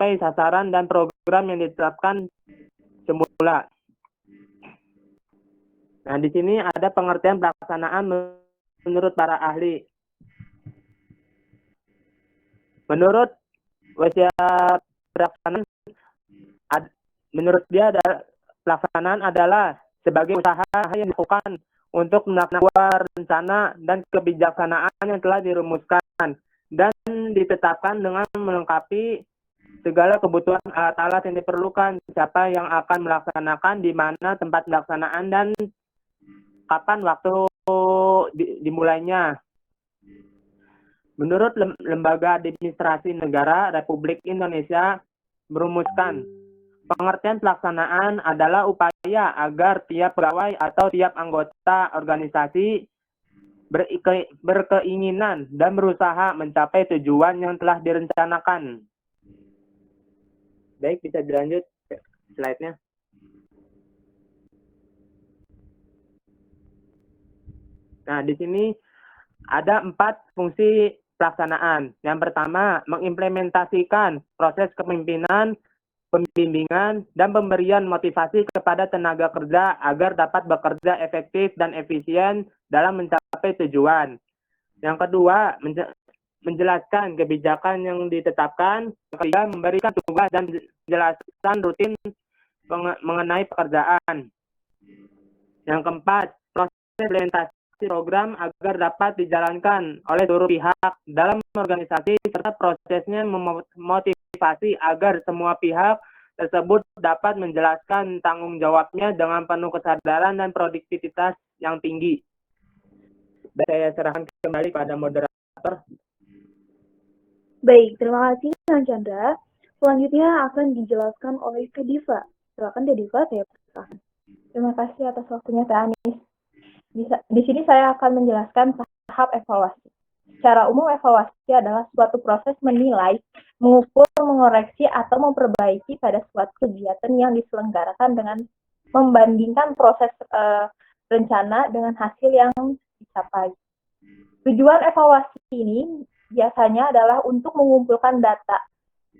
mencapai sasaran dan program yang ditetapkan semula. Nah, di sini ada pengertian pelaksanaan menurut para ahli. Menurut wasiat pelaksanaan, menurut dia pelaksanaan adalah sebagai usaha yang dilakukan untuk melaksanakan rencana dan kebijaksanaan yang telah dirumuskan dan ditetapkan dengan melengkapi segala kebutuhan alat-alat yang diperlukan, siapa yang akan melaksanakan, di mana tempat pelaksanaan, dan kapan waktu dimulainya. Menurut Lembaga Administrasi Negara Republik Indonesia merumuskan, pengertian pelaksanaan adalah upaya agar tiap pegawai atau tiap anggota organisasi berkeinginan dan berusaha mencapai tujuan yang telah direncanakan. Baik, bisa dilanjut slide-nya. Nah, di sini ada 4 fungsi pelaksanaan. Yang pertama, mengimplementasikan proses kepemimpinan, pembimbingan, dan pemberian motivasi kepada tenaga kerja agar dapat bekerja efektif dan efisien dalam mencapai tujuan. Yang kedua, menjelaskan kebijakan yang ditetapkan. Yang ketiga, memberikan tugas dan penjelasan rutin mengenai pekerjaan. Yang keempat, proses implementasi program agar dapat dijalankan oleh seluruh pihak dalam organisasi, serta prosesnya memotivasi agar semua pihak tersebut dapat menjelaskan tanggung jawabnya dengan penuh kesadaran dan produktivitas yang tinggi. Saya serahkan kembali pada moderator. Baik, terima kasih Kang Chandra. Selanjutnya akan dijelaskan oleh Kediva. Silakan Kediva, saya persilakan. Terima kasih atas waktunya Teh Anis. Di sini saya akan menjelaskan tahap evaluasi. Secara umum, evaluasi adalah suatu proses menilai, mengukur, mengoreksi, atau memperbaiki pada suatu kegiatan yang diselenggarakan dengan membandingkan proses rencana dengan hasil yang dicapai. Tujuan evaluasi ini biasanya adalah untuk mengumpulkan data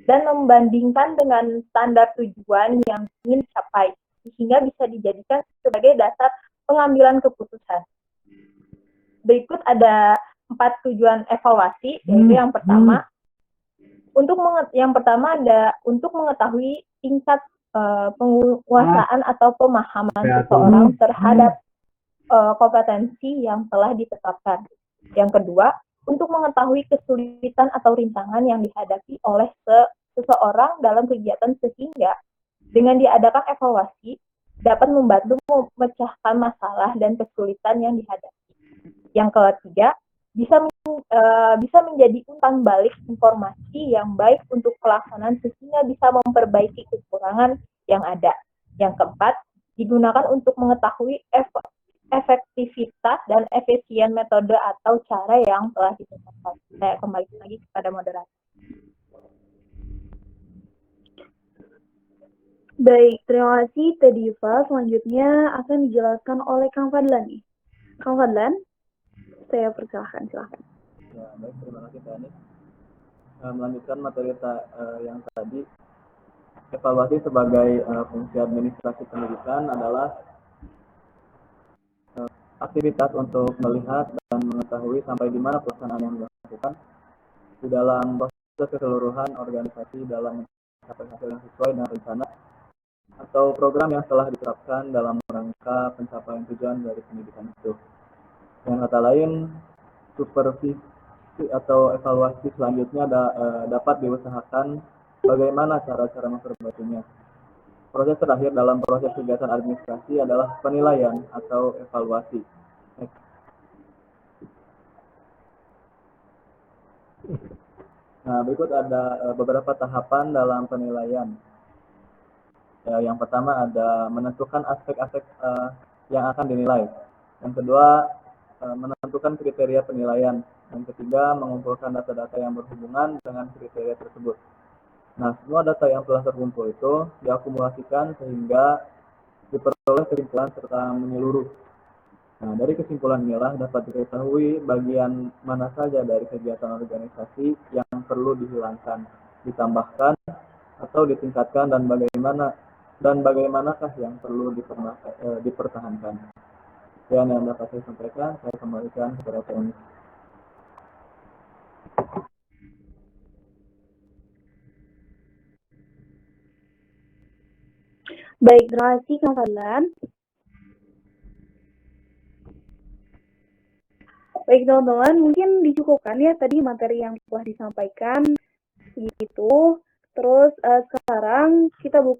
dan membandingkan dengan standar tujuan yang ingin dicapai, sehingga bisa dijadikan sebagai dasar pengambilan keputusan. Berikut ada 4 tujuan evaluasi, yaitu yang pertama, ada untuk mengetahui tingkat penguasaan atau pemahaman seseorang terhadap kompetensi yang telah ditetapkan. Yang kedua, untuk mengetahui kesulitan atau rintangan yang dihadapi oleh seseorang dalam kegiatan, sehingga dengan diadakan evaluasi dapat membantu memecahkan masalah dan kesulitan yang dihadapi. Yang ketiga, bisa menjadi umpan balik informasi yang baik untuk pelaksanaan, sehingga bisa memperbaiki kekurangan yang ada. Yang keempat, digunakan untuk mengetahui efektivitas dan efisien metode atau cara yang telah ditetapkan. Saya kembali lagi kepada moderator. Baik, terima kasih Teh Diva. Selanjutnya akan dijelaskan oleh Kang Fadlan. Kang Fadlan, saya persilahkan, silakan. Ya, baik, terima kasih Teh Anis. Melanjutkan materi yang tadi, evaluasi sebagai fungsi administrasi pendidikan adalah aktivitas untuk melihat dan mengetahui sampai di mana pelaksanaan yang dilakukan di dalam proses keseluruhan organisasi dalam mencapai hasil yang sesuai dengan rencana atau program yang telah diterapkan dalam rangka pencapaian tujuan dari pendidikan itu. Dengan kata lain, supervisi atau evaluasi selanjutnya dapat diusahakan bagaimana cara-cara memperbaikinya. Proses terakhir dalam proses kegiatan administrasi adalah penilaian atau evaluasi. Nah, berikut ada beberapa tahapan dalam penilaian. Yang pertama ada menentukan aspek-aspek yang akan dinilai. Yang kedua, menentukan kriteria penilaian. Yang ketiga, mengumpulkan data-data yang berhubungan dengan kriteria tersebut. Nah, semua data yang telah terkumpul itu diakumulasikan sehingga diperoleh kesimpulan serta menyeluruh. Nah, dari kesimpulan inilah dapat diketahui bagian mana saja dari kegiatan organisasi yang perlu dihilangkan, ditambahkan, atau ditingkatkan dan bagaimanakah yang perlu dipertahankan. Yang dapat saya sampaikan, saya kembalikan kepada TNI. Baik, terima kasih Kang Fadlan. Baik teman-teman, mungkin dicukupkan ya tadi materi yang telah disampaikan gitu. Terus sekarang kita buka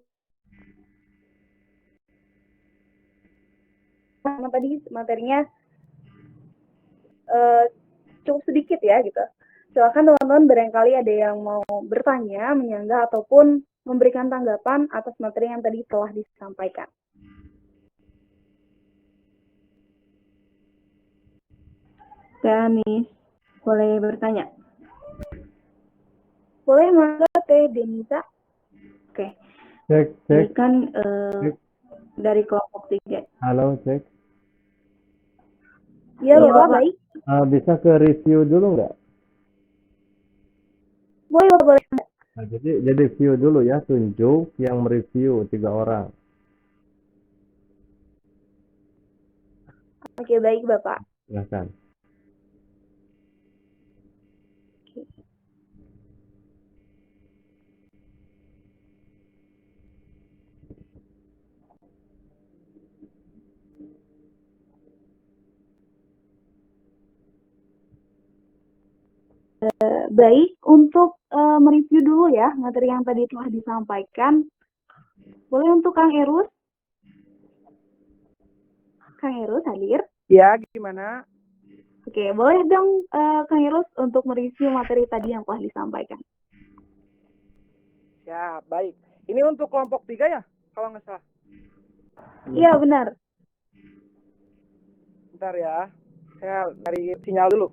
tadi materinya cukup sedikit ya gitu. Silakan teman-teman barangkali ada yang mau bertanya, menyanggah ataupun memberikan tanggapan atas materi yang tadi telah disampaikan. Anies, boleh bertanya? Boleh, mangga Teh Denisa. Oke. Cek. Ini kan Cek. dari kelompok 3. Halo, cek. Iya, Bapak, baik. Bisa ke review dulu nggak? Boleh, Bapak, boleh. Nah, jadi view dulu ya, tunjuk yang mereview 3 orang. Oke, baik, Bapak. Silakan. Baik, untuk mereview dulu ya materi yang tadi telah disampaikan. Boleh untuk Kang Erus? Kang Erus hadir? Ya, gimana? Oke, boleh dong Kang Erus untuk mereview materi tadi yang telah disampaikan. Ya, baik. Ini untuk kelompok 3 ya, kalau nggak salah. Iya, benar. Bentar ya, saya cari sinyal dulu.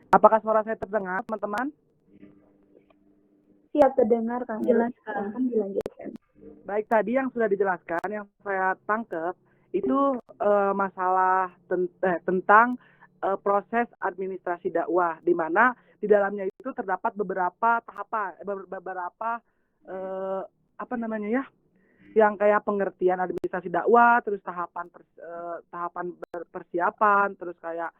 Apakah suara saya terdengar, teman-teman? Siap terdengar Kang Erus. Silahkan dilanjutkan. Baik, tadi yang sudah dijelaskan, yang saya tangkap, itu masalah tentang proses administrasi dakwah, di mana di dalamnya itu terdapat beberapa tahapan, beberapa apa namanya ya, yang kayak pengertian administrasi dakwah, terus tahapan persiapan, terus kayak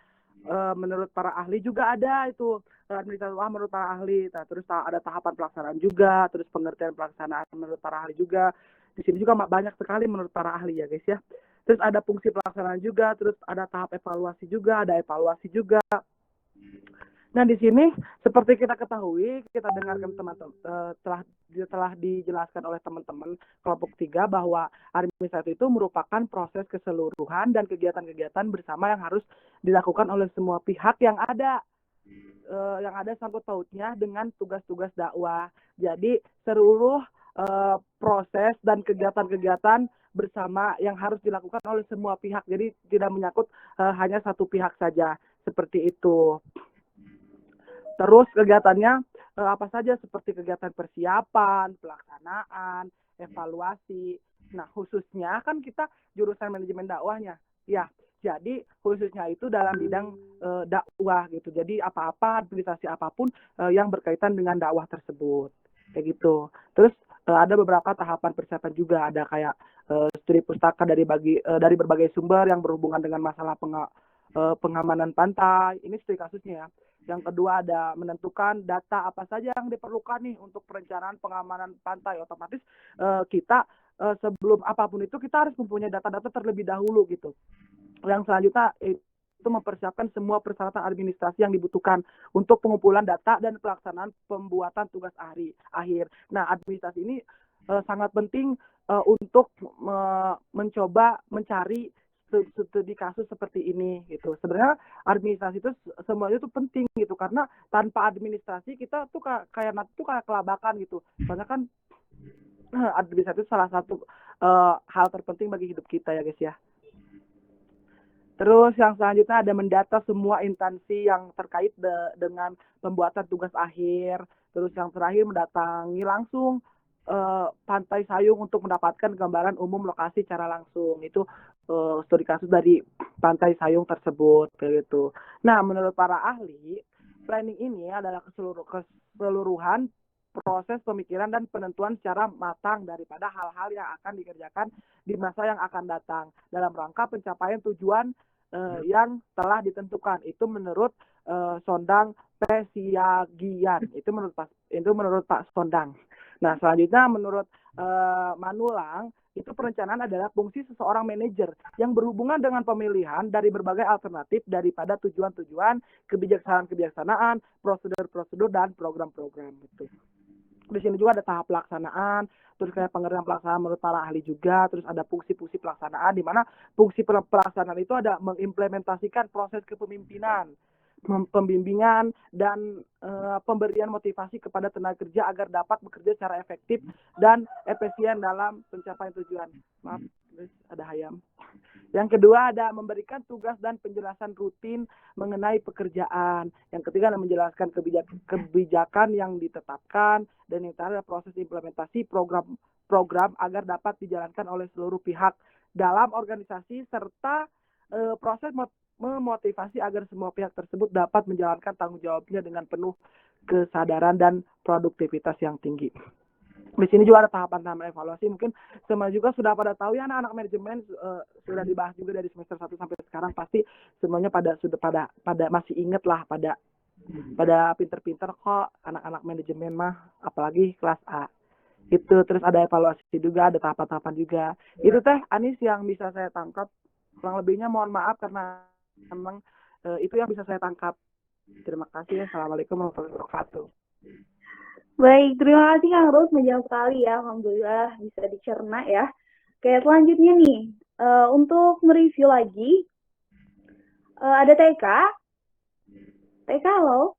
menurut para ahli juga ada itu administrasi dakwah menurut para ahli. Nah, terus ada tahapan pelaksanaan juga, terus pengertian pelaksanaan menurut para ahli juga. Di sini juga banyak sekali menurut para ahli ya guys ya. Terus ada fungsi pelaksanaan juga, terus ada tahap evaluasi juga, ada evaluasi juga. Nah, di sini seperti kita ketahui, kita dengarkan teman-teman telah dijelaskan oleh teman-teman kelompok 3 bahwa administrasi itu merupakan proses keseluruhan dan kegiatan-kegiatan bersama yang harus dilakukan oleh semua pihak yang ada sangkut pautnya dengan tugas-tugas dakwah. Jadi seluruh proses dan kegiatan-kegiatan bersama yang harus dilakukan oleh semua pihak. Jadi tidak menyangkut hanya satu pihak saja, seperti itu. Terus kegiatannya apa saja, seperti kegiatan persiapan, pelaksanaan, evaluasi. Nah, khususnya kan kita jurusan manajemen dakwahnya. Ya, jadi khususnya itu dalam bidang dakwah gitu. Jadi apa-apa administrasi apapun yang berkaitan dengan dakwah tersebut. Kayak gitu. Terus ada beberapa tahapan persiapan juga, ada kayak studi pustaka dari berbagai sumber yang berhubungan dengan masalah pengamanan pantai. Ini studi kasusnya ya. Yang kedua ada menentukan data apa saja yang diperlukan nih untuk perencanaan pengamanan pantai. Otomatis kita sebelum apapun itu kita harus mempunyai data-data terlebih dahulu gitu. Yang selanjutnya itu mempersiapkan semua persyaratan administrasi yang dibutuhkan untuk pengumpulan data dan pelaksanaan pembuatan tugas akhir. Nah, administrasi ini sangat penting untuk mencoba mencari studi kasus seperti ini gitu. Sebenarnya administrasi itu semuanya itu penting gitu, karena tanpa administrasi kita tuh kayak kelabakan gitu. Soalnya kan administrasi itu salah satu hal terpenting bagi hidup kita ya guys ya. Terus yang selanjutnya ada mendata semua instansi yang terkait dengan pembuatan tugas akhir. Terus yang terakhir mendatangi langsung Pantai Sayung untuk mendapatkan gambaran umum lokasi secara langsung. Itu studi kasus dari Pantai Sayung tersebut begitu. Nah, menurut para ahli, planning ini adalah keseluruhan proses pemikiran dan penentuan secara matang daripada hal-hal yang akan dikerjakan di masa yang akan datang dalam rangka pencapaian tujuan yang telah ditentukan. Itu menurut Sondang Pesiagian. Itu menurut Pak Sondang. Nah, selanjutnya menurut Manulang, itu perencanaan adalah fungsi seseorang manajer yang berhubungan dengan pemilihan dari berbagai alternatif daripada tujuan-tujuan, kebijaksanaan-kebijaksanaan, prosedur-prosedur, dan program-program. Gitu. Di sini juga ada tahap pelaksanaan, terus kayak pengertian pelaksanaan menurut para ahli juga, terus ada fungsi-fungsi pelaksanaan, di mana fungsi pelaksanaan itu ada mengimplementasikan proses kepemimpinan, pembimbingan, dan pemberian motivasi kepada tenaga kerja agar dapat bekerja secara efektif dan efisien dalam pencapaian tujuan. Maaf, ada hayam. Yang kedua ada memberikan tugas dan penjelasan rutin mengenai pekerjaan. Yang ketiga ada menjelaskan kebijakan yang ditetapkan. Dan yang terakhir adalah proses implementasi program agar dapat dijalankan oleh seluruh pihak dalam organisasi serta proses memotivasi agar semua pihak tersebut dapat menjalankan tanggung jawabnya dengan penuh kesadaran dan produktivitas yang tinggi. Di sini juga ada tahapan-tahapan evaluasi. Mungkin semua juga sudah pada tahu ya anak-anak manajemen, sudah dibahas juga dari semester 1 sampai sekarang, pasti semuanya pada masih inget lah, pada pinter-pinter kok anak-anak manajemen mah, apalagi kelas A. Itu terus ada evaluasi juga, ada tahapan-tahapan juga. Itu teh Anis yang bisa saya tangkap. Kurang lebihnya mohon maaf karena memang itu yang bisa saya tangkap. Terima kasih. Assalamualaikum warahmatullahi wabarakatuh. Baik, terima kasih Kang Rus, menjawab sekali ya, alhamdulillah bisa dicerna ya. Oke, selanjutnya nih, untuk mereview lagi, ada TK. TK, halo.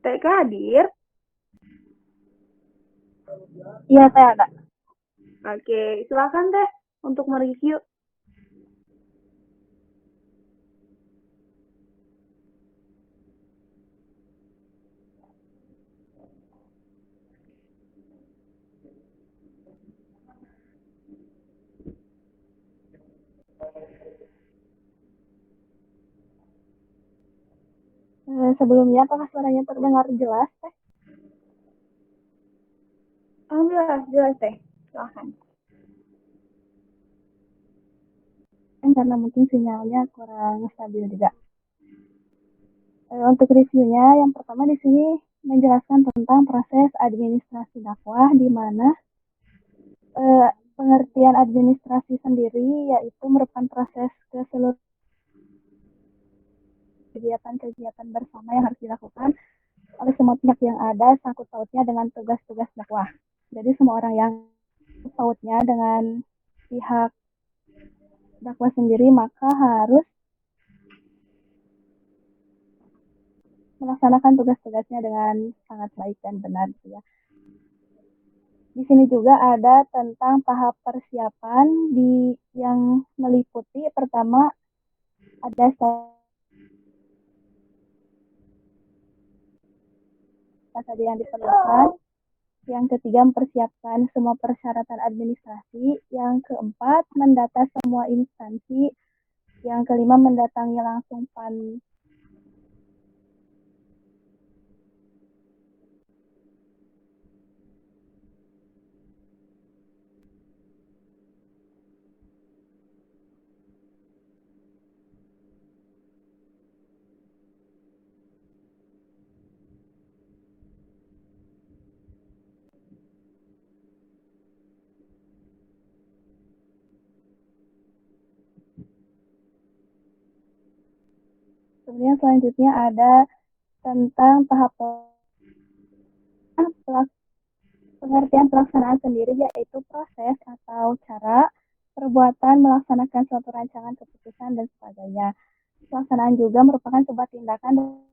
TK hadir? Iya, saya ada. Oke, silakan Teh untuk mereview. Sebelumnya, apakah suaranya terdengar jelas, Teh? Alhamdulillah, jelas, Teh. Silahkan. Karena mungkin sinyalnya kurang stabil juga. Untuk reviewnya, yang pertama di sini menjelaskan tentang proses administrasi dakwah, di mana pengertian administrasi sendiri yaitu merupakan proses keseluruhan kegiatan-kegiatan bersama yang harus dilakukan oleh semua pihak yang ada sangkut pautnya dengan tugas-tugas dakwah. Jadi semua orang yang pautnya dengan pihak dakwah sendiri maka harus melaksanakan tugas-tugasnya dengan sangat baik dan benar ya. Di sini juga ada tentang tahap persiapan yang meliputi pertama ada tadi yang diperlukan, yang ketiga mempersiapkan semua persyaratan administrasi, yang keempat mendata semua instansi, yang kelima mendatangi langsung Kemudian selanjutnya ada tentang tahap pengertian pelaksanaan sendiri, yaitu proses atau cara perbuatan melaksanakan suatu rancangan keputusan dan sebagainya. Pelaksanaan juga merupakan sebuah tindakan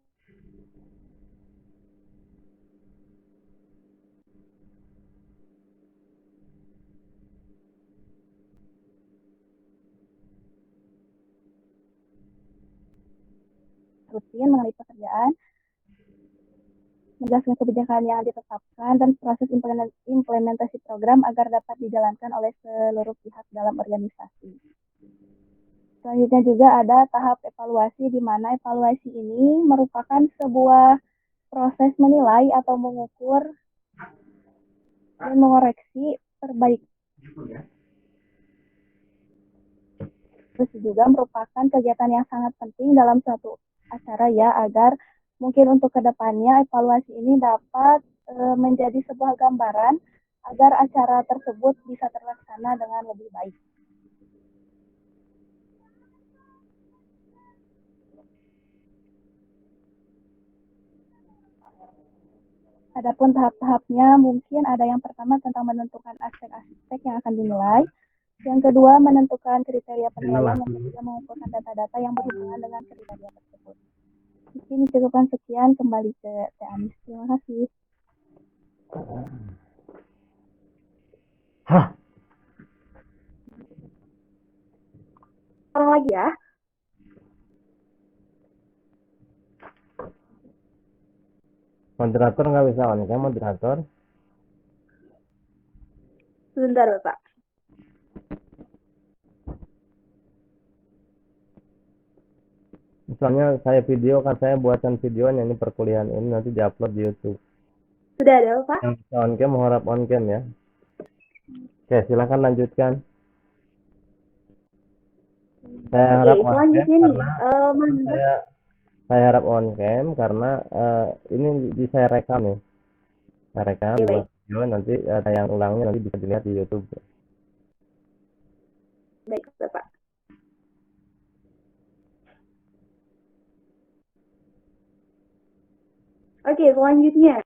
rutin mengenai pekerjaan menjelaskan kebijakan yang ditetapkan, dan proses implementasi program agar dapat dijalankan oleh seluruh pihak dalam organisasi. Selanjutnya juga ada tahap evaluasi, di mana evaluasi ini merupakan sebuah proses menilai atau mengukur dan mengoreksi perbaikan. Terus juga merupakan kegiatan yang sangat penting dalam suatu acara ya, agar mungkin untuk kedepannya evaluasi ini dapat menjadi sebuah gambaran agar acara tersebut bisa terlaksana dengan lebih baik. Adapun tahap-tahapnya mungkin ada yang pertama tentang menentukan aspek-aspek yang akan dinilai. Yang kedua, menentukan kriteria penilaian. Yang ketiga, mengumpulkan data-data yang berhubungan dengan kriteria tersebut. Mungkin cukupkan sekian, kembali ke Teh Anis. Terima kasih. Orang lagi ya. Moderator nggak bisa on cam, moderator. Sebentar, Bapak. Misalnya saya video kan, saya buatkan videonya ini perkuliahan ini nanti diupload di YouTube. Sudah ada, Bapak? Yang bisa on cam harap on cam ya. Oke, silakan lanjutkan. Saya harap on cam selanjutnya nih, karena saya harap on cam karena ini saya rekam nih. Saya rekam Oke, buat video, nanti tayang ulangnya nanti bisa dilihat di YouTube. baik, Bapak. Oke, selanjutnya